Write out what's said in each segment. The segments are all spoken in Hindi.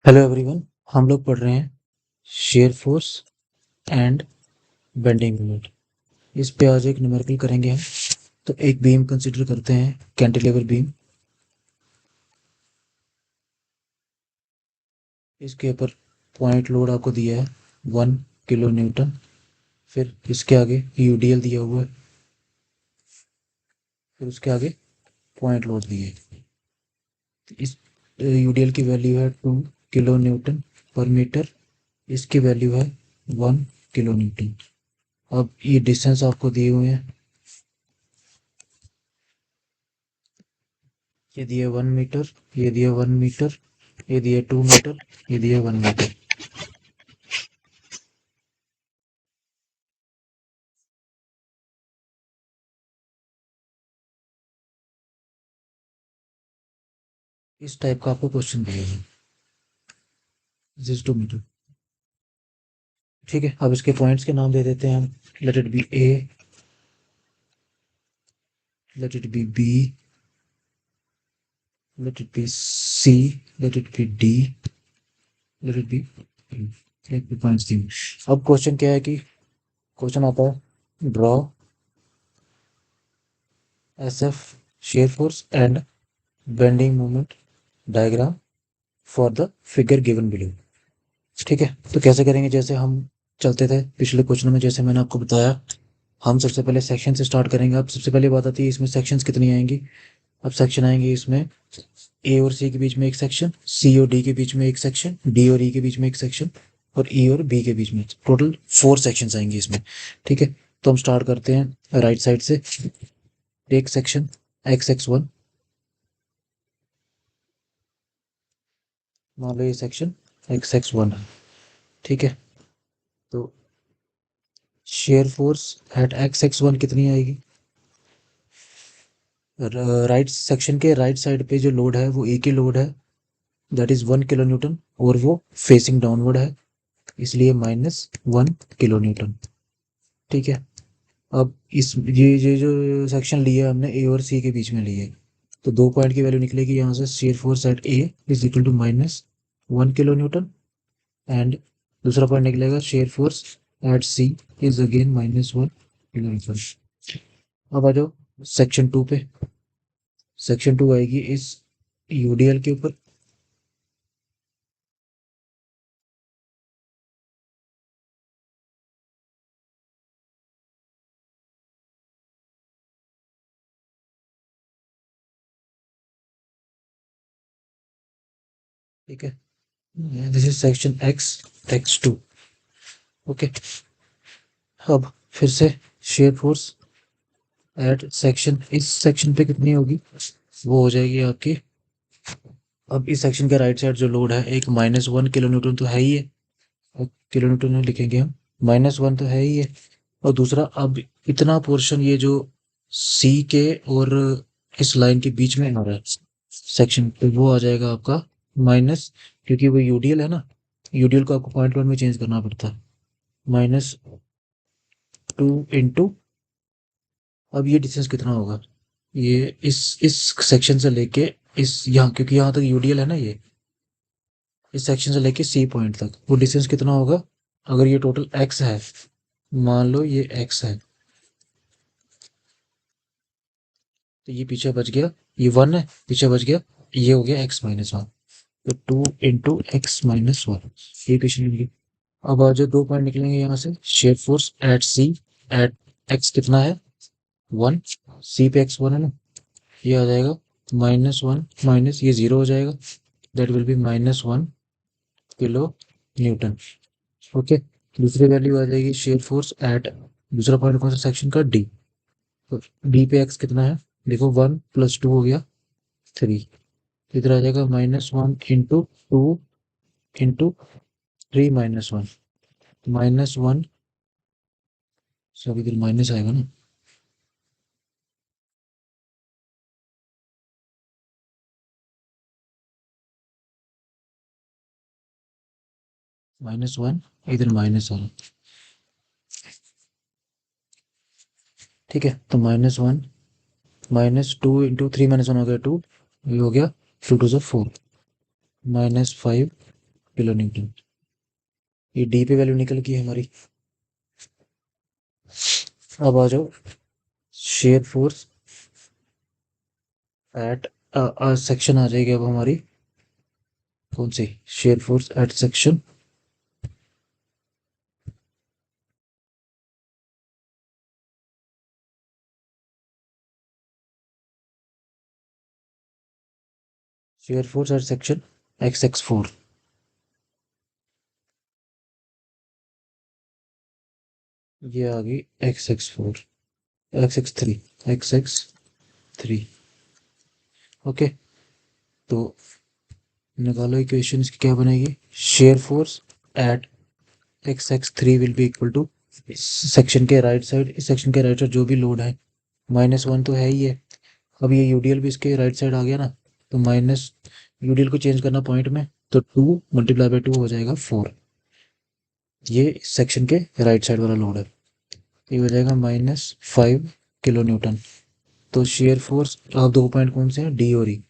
Hello everyone. हम लोग पढ़ रहे हैं shear force and bending moment. इस पे आज एक न्यूमेरिकल करेंगे हम। तो एक बीम कंसीडर करते हैं, कैंटिलीवर बीम। इसके ऊपर पॉइंट लोड आपको दिया है 1 किलो न्यूटन। फिर इसके आगे यूडीएल दिया हुआ है, फिर उसके आगे पॉइंट लोड दिए है। इस यूडीएल की वैल्यू है 2 किलो न्यूटन पर मीटर। इसकी वैल्यू है 1 किलो न्यूटन। अब ये डिस्टेंस आपको दिए हुए हैं। ये दिया 1 मीटर, ये दिया 1 मीटर, ये दिया 2 मीटर, ये दिया 1 मीटर। इस टाइप का आपको क्वेश्चन दिया है। This is 2 metre. ठीक है, अब इसके पॉइंट्स के नाम दे देते हैं हम। Let it be A, let it be B, let it be C, let it be D, let it be एक भी पॉइंट्स दिए। अब क्वेश्चन क्या है कि क्वेश्चन आता है draw S F shear force and bending moment diagram for the figure given below. ठीक है, तो कैसे करेंगे? जैसे हम चलते थे पिछले क्वेश्चन में, जैसे मैंने आपको बताया, हम सबसे पहले सेक्शन से स्टार्ट करेंगे। अब सबसे पहले बात आती है इसमें सेक्शंस कितनी आएंगी। अब सेक्शन आएंगे इसमें ए और सी के बीच में एक सेक्शन, सी और डी के बीच में एक सेक्शन, डी और ई के बीच में एक सेक्शन, और ई और बी के बीच में। टोटल 4 सेक्शंस आएंगे इसमें। ठीक है, तो हम स्टार्ट करते हैं राइट साइड से। एक सेक्शन XX1, मान लो ये सेक्शन XX1 है। ठीक है, तो शेयर फोर्स एट XX1 कितनी आएगी? राइट सेक्शन के राइट साइड पे जो लोड है वो एक ही लोड है, दैट इज 1 किलो न्यूटन, और वो फेसिंग डाउनवर्ड है, इसलिए -1 किलो न्यूटन। ठीक है, अब इस ये जो सेक्शन लिया हमने ए और सी के बीच में लिए, तो 2 पॉइंट की वैल्यू निकलेगी यहाँ से। Shear force at A is equal to -1 kilo newton, and दूसरा पॉइंट निकलेगा shear force at C is again -1 kilo newton. अब आ जाओ सेक्शन 2 पे। सेक्शन 2 आएगी इस यूडीएल के ऊपर। ठीक है, this is section X2। Okay, अब फिर से शेयर फोर्स एट सेक्शन, इस सेक्शन पे कितनी होगी? वो हो जाएगी आपकी। अब इस सेक्शन के राइट साइड जो लोड है, एक -1 किलो न्यूटन तो है ही है, किलो न्यूटन में लिखेंगे हम, -1 तो है ही है। और दूसरा, अब इतना पोर्शन ये जो सी के और इस लाइन के बीच में आ रहा है सेक्शन पे, वो आ जाएगा आपका माइनस, क्योंकि वो यूडीएल है ना, यूडीएल को आपको पॉइंट वन में चेंज करना पड़ता है। -2 इंटू, अब ये डिस्टेंस कितना होगा? ये इस सेक्शन से लेके इस यहाँ, क्योंकि यहाँ तक यूडीएल है ना, ये इस सेक्शन से लेके सी पॉइंट तक वो डिस्टेंस कितना होगा? अगर ये टोटल एक्स है, मान लो ये एक्स है, तो ये पीछे बच गया, ये 1 है, पीछे बच गया, ये हो गया x-1। तो 2 इंटू x-1, ये क्वेश्चन मिल। अब आज 2 पॉइंट निकलेंगे यहाँ से। Shear force at C at X कितना है? 1। सी पे x1 है ना, ये आ जाएगा -1 माइनस ये 0 हो जाएगा, that will be -1 kilo Newton. Okay, दूसरी वैल्यू आ जाएगी शेयर फोर्स एट, दूसरा पॉइंट कौन सा सेक्शन का? डी। तो डी पे एक्स कितना है? देखो 1 + 2 हो गया 3, इधर आ जाएगा -1 इंटू 2 इंटू 3 - 1, -1, सब इधर माइनस आएगा ना, -1, इधर माइनस आ रहा। ठीक है, तो -1, -2 इंटू 3 - 1 हो गया 2, ये हो गया 2 × 2 = 4, -5 किलो न्यूटन। ये डी पे वैल्यू निकल गई हमारी। अब आ जाओ शेयर फोर्स एट सेक्शन आ जाएगी अब हमारी कौन सी, shear force at section shear force at section x(x)(4). ये आ गई x(x)(4), x(x)(3), x(x)(3). ओके, तो निकालो इक्वेशन इसकी क्या बनेगी। Shear force at x(x)(3) will be equal to section के राइट साइड, इस सेक्शन के राइट साइड जो भी लोड है -1 तो है ही है। अब ये यूडीएल भी इसके राइट साइड आ गया ना, तो माइनस यूडीएल को चेंज करना पॉइंट में, तो 2 मल्टीप्लाई बाई 2 हो जाएगा 4। ये इस सेक्शन के राइट साइड वाला लोड है, ये हो जाएगा -5 किलो न्यूटन। तो शेयर फोर्स, आप दो पॉइंट कौन से हैं, डी और ई,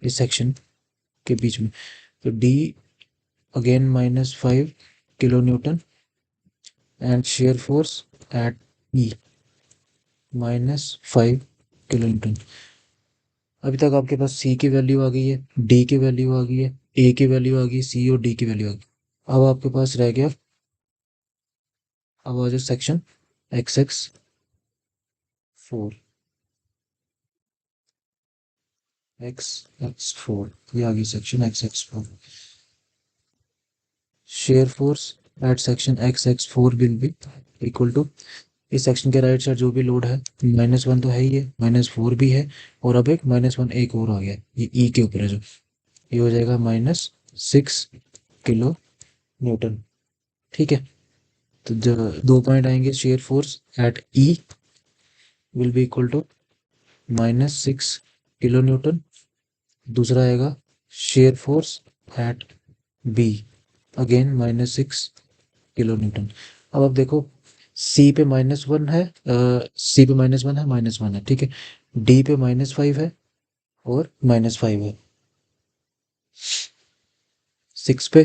इस सेक्शन के बीच में, तो D again -5 kilo newton and share force at E -5 kilo Newton. अभी तक आपके पास सी की वैल्यू आ गई है, डी की वैल्यू आ गई है, ए की वैल्यू आ गई, सी और डी की वैल्यू आ गई। अब आपके पास रह गया, अब आ जाए सेक्शन x(x)(4), x(x)(4), ये आ गई section x(x)(4). Shear force at section x(x)(4) will be equal to, इस सेक्शन के राइट साइड जो भी लोड है -1 तो है ही है, -4 भी है, और अब एक -1 एक और आ गया, ये ई के ऊपर है जो, ये हो जाएगा -6 किलो न्यूटन। ठीक है, तो जो दो पॉइंट आएंगे, shear force at E will be equal to -6 kilo newton, दूसरा आएगा shear force at B again -6 kilo newton. अब आप देखो, सी पे -1 है, सी पे -1 है, -1 है, ठीक है, डी पे -5 है और -5 है, 6 पे,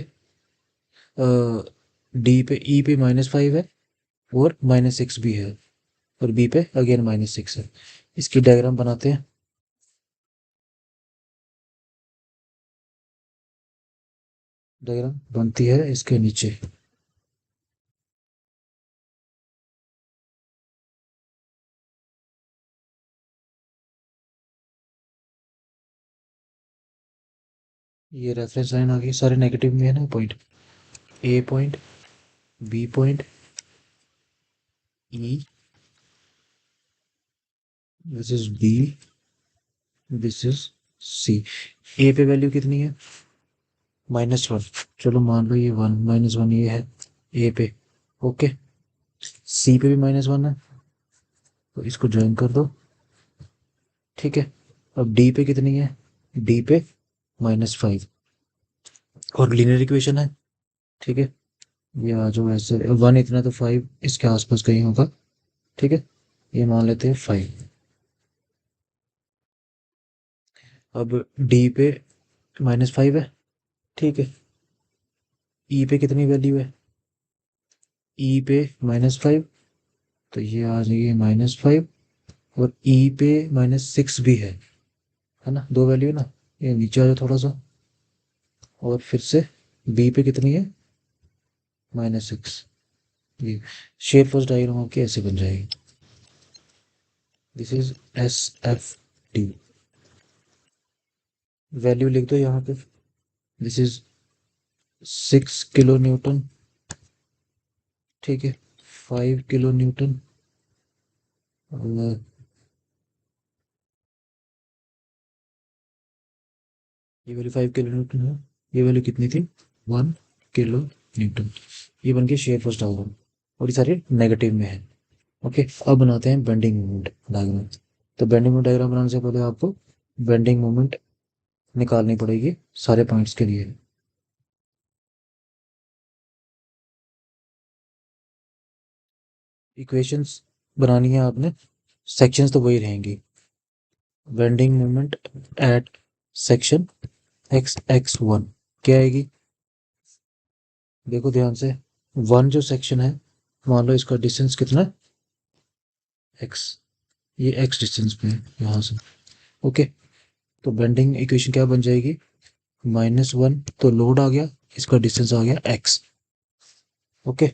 डी पे, ई पे -5 है और -6 भी है, और बी पे अगेन -6 है। इसकी डायग्राम बनाते हैं। डायग्राम बनती है इसके नीचे। ये रेफरेंस लाइन आ गई, सारे नेगेटिव में है ना point, A point, B point, E, this is D, this is C. A पे वैल्यू कितनी है, -1, चलो मान लो ये 1, -1 ये है ए पे। ओके, सी पे भी -1 है, तो इसको ज्वाइन कर दो। ठीक है, अब डी पे कितनी है, डी पे -5, और लीनियर इक्वेशन है। ठीक है, ये आ जाओ ऐसे, 1 इतना तो 5 इसके आसपास कहीं होगा। ठीक है, ये मान लेते हैं 5। अब डी पे -5 है, ठीक है, ई पे कितनी वैल्यू है, ई पे -5, तो ये आ जाएगी -5, और ई पे -6 भी है ना, दो वैल्यू है ना, ये नीचे आ जाए थोड़ा सा, और फिर से बी पे कितनी है, -6। ये शेप फर्स्ट डायग्राम आपकी ऐसे बन जाएगी, दिस इज SFD। वैल्यू लिख दो यहाँ पे, दिस इज 6 किलो न्यूटन, ठीक है, 5 किलो न्यूटन, ये वैल्यू 5 किलो न्यूटन है, ये वैल्यू कितनी थी, 1 किलो न्यूटन। ये बन के शेयर फर्स्ट डायग्राम, और ये सारे नेगेटिव में है। ओके, अब बनाते हैं बेंडिंग मोमेंट डायग्राम। तो बेंडिंग मोमेंट डायग्राम बनाने से पहले आपको बेंडिंग मोमेंट निकालनी पड़ेगी सारे पॉइंट्स के लिए। इक्वेशंस बनानी है आपने, सेक्शंस तो वही रहेंगी। Bending moment eight section x(x)(1) क्या आएगी, देखो ध्यान से, 1 जो सेक्शन है, मान लो इसका डिस्टेंस कितना है, x, ये x डिस्टेंस पे है यहाँ से। ओके, तो बेंडिंग इक्वेशन क्या बन जाएगी, -1, तो लोड आ गया, इसका डिस्टेंस आ गया x। ओके,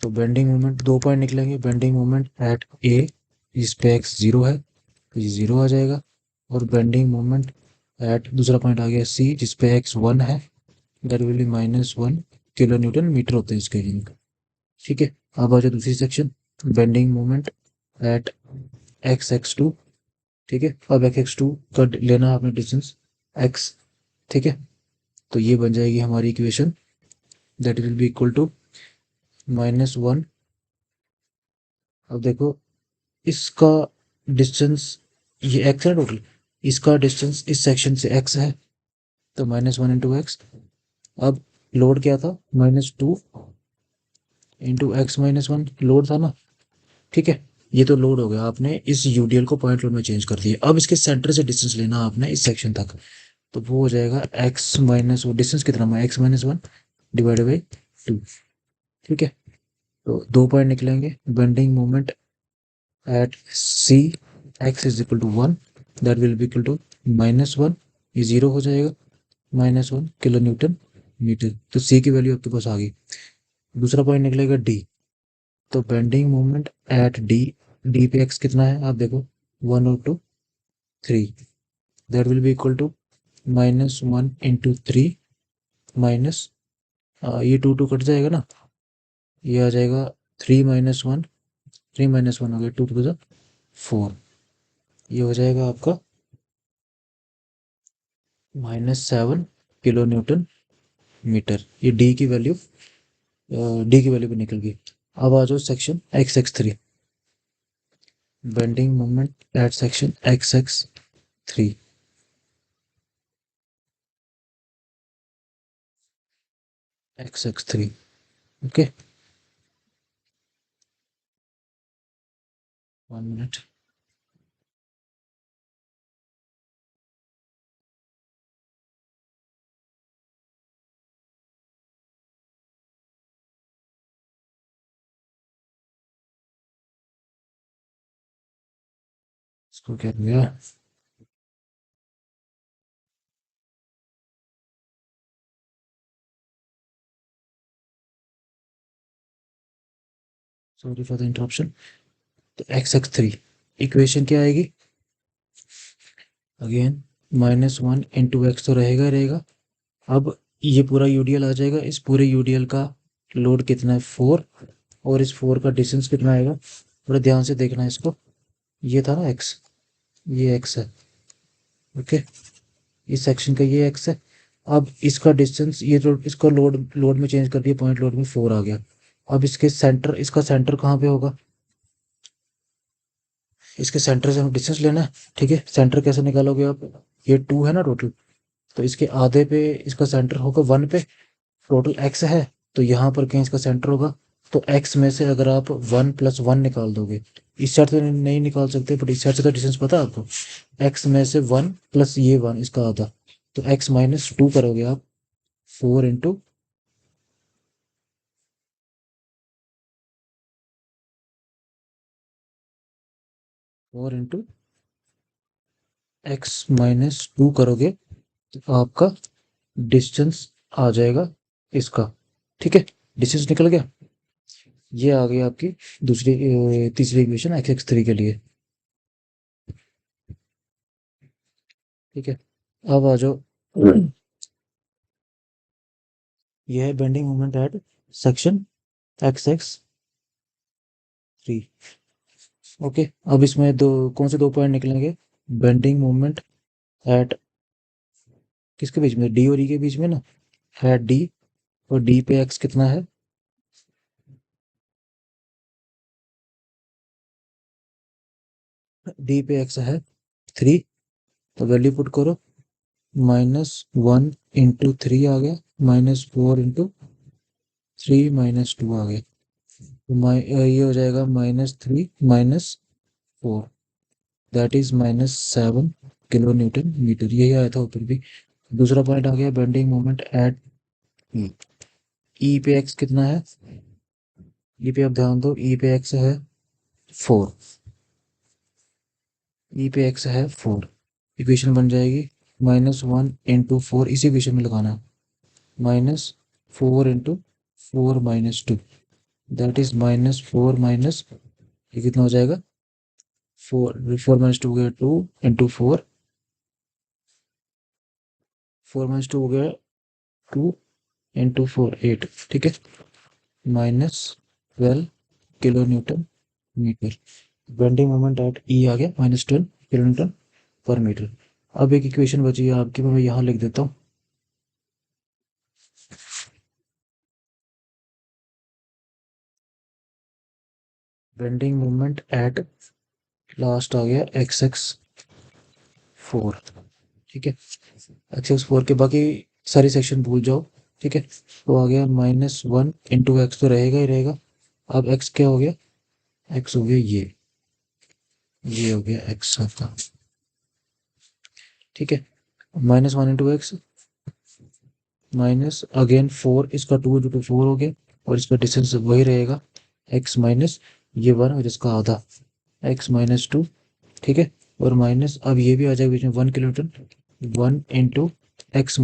तो बेंडिंग मोमेंट 2 पॉइंट निकलेंगे, बेंडिंग मोमेंट एट ए, जिस पे x 0 है, तो ये 0 आ जाएगा, और बेंडिंग मोमेंट एट दूसरा पॉइंट आ गया सी, जिस पे x 1 है, that will be -1 kilo newton metre होते हैं इसके यूनिट। ठीक है, अब आ जाए दूसरी section, bending moment eight x(x2). ठीक है, अब x(x2) का लेना है आपने डिस्टेंस x। ठीक है, तो ये बन जाएगी हमारी equation, that will be equal to -1। अब देखो, इसका डिस्टेंस, ये x है टोटल, इसका डिस्टेंस इस सेक्शन से x है, तो -1 इंटू एक्स। अब लोड क्या था, -2 इंटू x-1 लोड था ना। ठीक है, ये तो लोड हो गया, आपने इस यूडीएल को पॉइंट लोड में चेंज कर दिया। अब इसके सेंटर से डिस्टेंस लेना आपने इस सेक्शन तक, तो वो हो जाएगा x माइनस, वो डिस्टेंस कितना है, x-1 डिवाइडेड बाई 2। ठीक है, तो 2 पॉइंट निकलेंगे, bending moment at C, x is equal to 1, that will be equal to -1, ये 0 हो जाएगा, -1 किलो न्यूटन मीटर, तो सी की वैल्यू आपके पास आ गई। दूसरा पॉइंट निकलेगा डी, तो bending moment at D, D पे एक्स कितना है आप देखो, 1 और 2 3, that will be equal to -1 into 3 minus, ये 2 कट जाएगा ना, ये आ जाएगा 3 - 1, 3 - 1 हो गया 2 टू द 4, ये हो जाएगा आपका -7 किलो न्यूटन मीटर। ये डी की वैल्यू भी निकल गई। अब आ जाओ section x(x3), bending moment eight section x(x3), x(x3). Okay, 1 minute. इसको क्या हो गया, सॉरी फॉर द इंटरप्शन। तो x(x3) इक्वेशन क्या आएगी, अगेन -1 इंटू एक्स तो रहेगा ही रहेगा। अब ये पूरा यूडीएल आ जाएगा, इस पूरे यूडीएल का लोड कितना है 4, और इस 4 का डिस्टेंस कितना आएगा, थोड़ा ध्यान से देखना है इसको, ये था ना x, ये x है। ओके, इस सेक्शन का ये x है। अब इसका डिस्टेंस, ये जो इसको लोड लोड में चेंज कर दिया, पॉइंट लोड में 4 आ गया। अब इसके सेंटर, इसका सेंटर कहाँ पे होगा, इसके सेंटर से हमें डिस्टेंस लेना है। ठीक है, सेंटर कैसे निकालोगे आप, ये 2 है ना टोटल, तो इसके आधे पे इसका सेंटर होगा 1 पे, टोटल x है, तो यहाँ पर कहीं इसका सेंटर होगा। तो x में से अगर आप 1 + 1 निकाल दोगे, इस साइड से नहीं निकाल सकते, बट इस साइड से तो डिस्टेंस पता है आपको, x में से 1 प्लस ये 1 इसका आधा, तो x-2 करोगे आप, 4 इंटू 4 इंटू x-2 करोगे, तो आपका डिस्टेंस आ जाएगा इसका। ठीक है, डिस्टेंस निकल गया, ये आ गई आपकी तीसरी इक्वेशन x(x3) के लिए। ठीक है, अब आ जाओ, यह है bending moment eight section x(x3). Okay, अब इसमें दो, कौन से 2 पॉइंट निकलेंगे, बेंडिंग मोमेंट एट किसके बीच में, डी और ई के बीच में ना, एट डी, और डी पे एक्स कितना है, डी पे एक्स है 3, तो वैल्यू पुट करो, -1 इंटू 3 आ गया, -4 इंटू 3 - 2 आ गया, तो ये हो जाएगा -3 -4, that is -7 kilo newton metre, यही आया था ऊपर भी, दूसरा पॉइंट आ गया bending moment at E. E पे एक्स कितना है? ई पे आप ध्यान दो, ई पे एक्स है 4। ई पे एक्स है 4। इक्वेशन बन जाएगी -1 × 4, इसी इक्वेशन में लगाना है। -4 × 4 - 2, दैट इज -4 माइनस, ये कितना हो जाएगा? 4 - 2 हो गया 2 × 4, 4 - 2 हो गया 2 × 4 8, ठीक है, -12 kN/मीटर। बेंडिंग मोमेंट एट ई आ गया -12 kN/मीटर। अब एक इक्वेशन बची है आपकी, मैं यहाँ लिख देता हूँ। बेंडिंग मोमेंट एट लास्ट आ गया x(4), ठीक है। x(4) के बाकी सारी सेक्शन भूल जाओ, ठीक है। तो आ गया -1 × x तो रहेगा ही रहेगा। अब x क्या हो गया? x हो गया ये हो गया x आपका, ठीक है। -1 × x माइनस अगेन 4, इसका 2 × 4 हो गया, और इसका डिस्टेंस वही रहेगा x माइनस ये 1 और इसका आधा x-2, ठीक है। और माइनस अब ये भी आ जाएगा बीच में 1 kN, 1 × x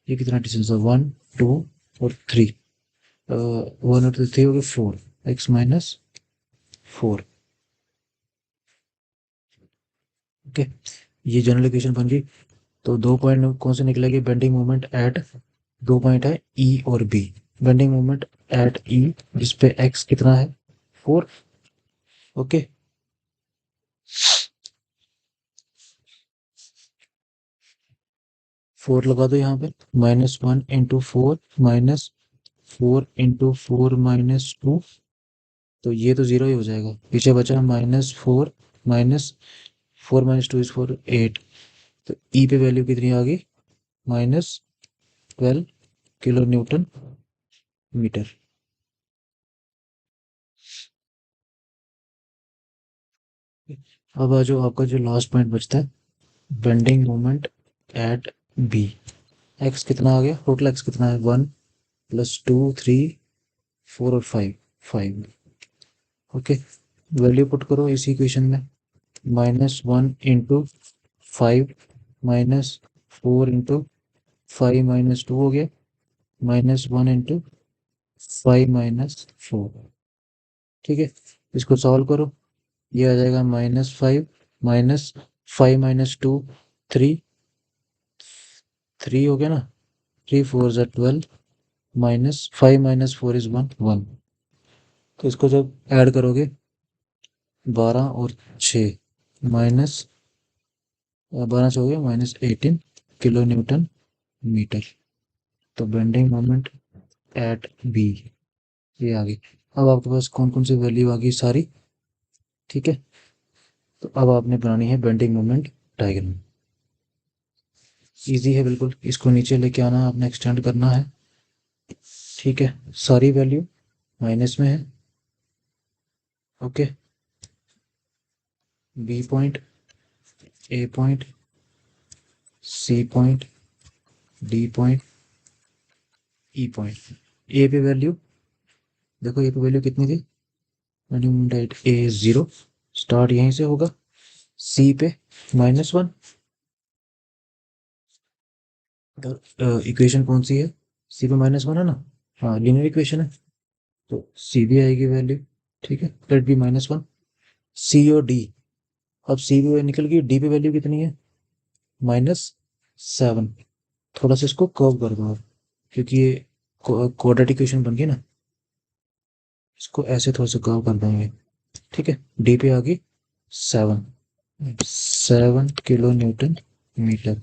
ये कितना डिस्टेंस है? 1 2 और 3, 1 और 3 हो गए 4, x-4, ओके। ये जनरल इक्वेशन बन गई। तो 2 पॉइंट कौन से निकलेंगे? बेंडिंग मोमेंट एट 2 पॉइंट है ई और बी। बेंडिंग मोमेंट एट ई जिसपे एक्स कितना है? 4, ओके। 4 लगा दो यहाँ पे, -1 × 4 -4 × 4 - 2, तो ये तो जीरो ही हो जाएगा। पीछे बचा -4 -4 - 2 इज 4 8। तो ई पे वैल्यू कितनी आ गई? -12 kN/मीटर। अब आ जाओ, आपका जो लास्ट पॉइंट बचता है, bending moment at B. X कितना आ गया? टोटल एक्स कितना है? 1 + 2 3 4 और 5, 5, ओके। वैल्यू पुट करो इसी इक्वेशन में, -1 × 5 -4 × 5 - 2 हो गया, -1 × 5 - 4, ठीक है। इसको सॉल्व करो, ये आ जाएगा -5 -5 - 2 3, 3 हो गया ना, 3 4 ज़ा 12, -5 - 4 इज 1 1। तो इसको जब ऐड करोगे 12 और 6 माइनस 12 से हो गया -18 kN/मीटर। तो बेंडिंग मोमेंट एट बी ये आ गई। अब आपके पास कौन कौन सी वैल्यू आ गई? सारी, ठीक है। तो अब आपने बनानी है बेंडिंग मोमेंट डायग्राम। इजी है बिल्कुल, इसको नीचे लेके आना है, आपने एक्सटेंड करना है, ठीक है। सारी वैल्यू माइनस में है, okay. B point, A point, C point, D point, E point. A पे वैल्यू देखो, ए पे वैल्यू कितनी थी? मोमेंट ए 0, स्टार्ट यहीं से होगा। सी पे -1, इक्वेशन कौन सी है? सी पे -1 है ना, हाँ लीनियर इक्वेशन है, तो सी भी आएगी वैल्यू, ठीक है। Late B -1। सी और डी, अब सी भी निकल गई, डी पे वैल्यू कितनी है? -7। थोड़ा सा इसको कर्व कर दो आप, क्योंकि ये क्वाड्रेटिक इक्वेशन बन गई ना, इसको ऐसे थोड़ा सा कर्व कर देंगे, ठीक है। डी पे आ गई 7, 7 kN/मीटर।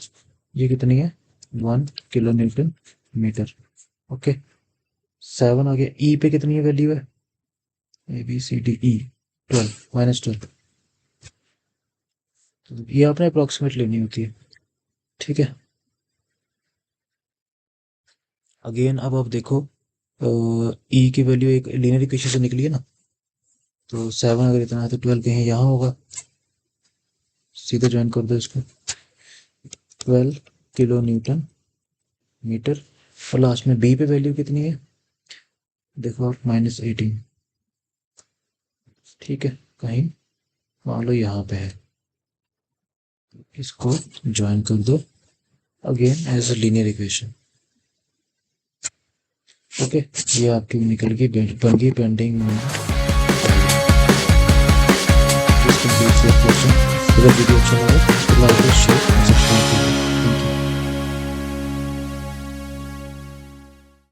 ये कितनी है? 1 kN/मीटर, ओके। 7 आ गया। ई पे कितनी वैल्यू है? ABCDE 12 -12। ये आपने अप्रोक्सीमेट लेनी होती है, ठीक है। अगेन अब आप देखो, ई की वैल्यू एक लीनियर इक्वेशन से निकली है ना, तो 7 अगर इतना है तो 12 कहीं यहाँ होगा, सीधे ज्वाइन कर दो इसको। 12 किलो न्यूटन मीटर, और लास्ट में बी पे वैल्यू कितनी है देखो आप, -18। ठीक है, कहीं मान लो यहाँ पे है, इसको ज्वाइन कर दो again as a linear equation. Okay, ये आपकी निकल गई, बन गई पेंडिंग। अगर वीडियो अच्छा लगा तो लाइक शेयर सब्सक्राइब करें।